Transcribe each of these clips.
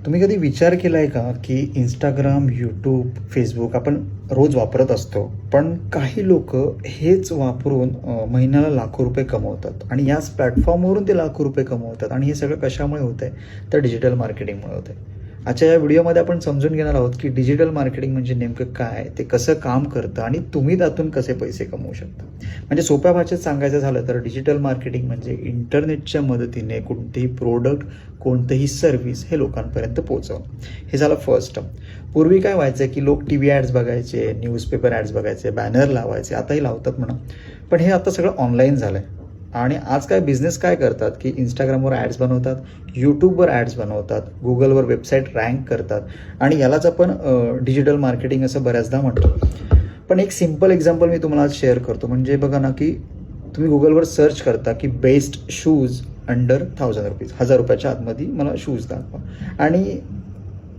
तुम्ही कधी विचार केला आहे का की इंस्टाग्राम, यूट्यूब, फेसबुक आपण रोज वापरत असतो, पण काही लोक हेच वापरून महिन्याला लाखो रुपये कमवतात आणि याच प्लॅटफॉर्मवरून ते लाखो रुपये कमवतात. आणि हे सगळं कशामुळे होतं आहे? तर डिजिटल मार्केटिंगमुळे होतं आहे. आजच्या या व्हिडिओमध्ये आपण समजून घेणार आहोत की डिजिटल मार्केटिंग म्हणजे नेमकं काय, ते कसं काम करतं आणि तुम्ही त्यातून कसे पैसे कमवू शकता. म्हणजे सोप्या भाषेत सांगायचं झालं तर डिजिटल मार्केटिंग म्हणजे इंटरनेटच्या मदतीने कोणतेही प्रोडक्ट, कोणतेही सर्व्हिस हे लोकांपर्यंत पोहोचवणं. हे झालं फर्स्ट टर्म. पूर्वी काय व्हायचं की लोक टी व्ही ॲड्स बघायचे, न्यूजपेपर ॲड्स बघायचे, बॅनर लावायचे, आताही लावतात म्हणा. पण हे आता सगळं ऑनलाईन झालं आहे. आणि आज काय बिझनेस काय करतात की इंस्टाग्रामवर ॲड्स बनवतात, यूट्यूबवर ॲड्स बनवतात, गुगलवर वेबसाईट रँक करतात आणि यालाच आपण डिजिटल मार्केटिंग असं बऱ्याचदा म्हणतो. पण एक सिम्पल एक्झाम्पल मी तुम्हाला आज शेअर करतो. म्हणजे बघा ना की तुम्ही गुगलवर सर्च करता की बेस्ट शूज अंडर 1000 रुपीज, 1000 रुपयाच्या आतमध्ये मला शूज दाखवा, आणि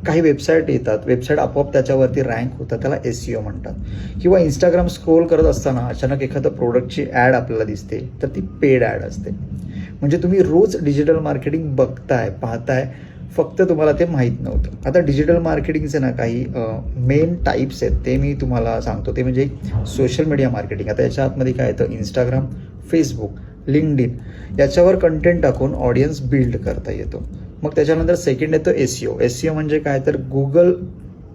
काही वेबसाईट येतात, वेबसाईट आपोआप त्याच्यावरती रँक होतात, त्याला SEO म्हणतात. किंवा इंस्टाग्राम स्क्रोल करत असताना अचानक एखादं प्रोडक्टची ॲड आपल्याला दिसते, तर ती पेड ॲड असते. म्हणजे तुम्ही रोज डिजिटल मार्केटिंग बघताय, पाहताय, फक्त तुम्हाला ते माहीत नव्हतं. आता डिजिटल मार्केटिंगचे ना काही मेन टाईप्स आहेत, ते मी तुम्हाला सांगतो. ते म्हणजे सोशल मीडिया मार्केटिंग. आता याच्या आतमध्ये काय येतं? इंस्टाग्राम, फेसबुक, लिंक्डइन याच्यावर कंटेंट टाकून ऑडियन्स बिल्ड करता येतो. मग त्याच्यानंतर सेकंड येतं SEO म्हणजे काय? तर गुगल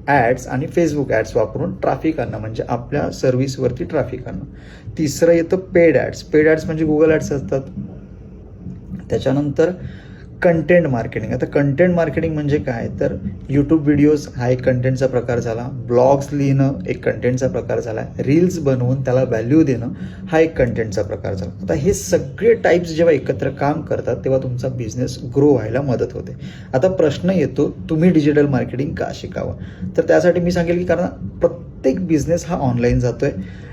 ॲड्स आणि फेसबुक ॲड्स वापरून ट्रॅफिक आणणं, म्हणजे आपल्या सर्व्हिसवरती ट्रॅफिक आणणं. तिसरं येतं पेड ॲड्स म्हणजे गुगल ॲड्स असतात. त्याच्यानंतर कंटेंट मार्केटिंग. आता कंटेंट मार्केटिंग म्हणजे काय? तर यूट्यूब व्हिडिओज हा एक कंटेंटचा प्रकार झाला, ब्लॉग्स लिहिणं एक कंटेंटचा प्रकार झाला, रील्स बनवून त्याला व्हॅल्यू देणं हा एक कंटेंटचा प्रकार झाला. आता हे सगळे टाईप्स जेव्हा एकत्र काम करतात तेव्हा तुमचा बिझनेस ग्रो व्हायला मदत होते. आता प्रश्न येतो, तुम्ही डिजिटल मार्केटिंग का शिकावं? तर त्यासाठी मी सांगेल की कारण प्रत्येक बिझनेस हा ऑनलाईन जातोय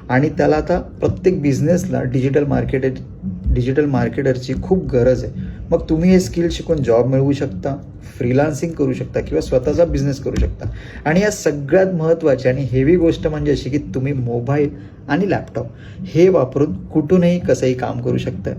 आणि त्याला आता प्रत्येक बिझनेसला डिजिटल मार्केटरची खूप गरज आहे. मग तुम्ही हे स्किल शिकून जॉब मिळवू शकता, फ्रीलान्सिंग करू शकता किंवा स्वतःचा बिझनेस करू शकता. आणि या सगळ्यात महत्त्वाची आणि हेवी गोष्ट म्हणजे अशी की तुम्ही मोबाईल आणि लॅपटॉप हे वापरून कुठूनही कसंही काम करू शकता.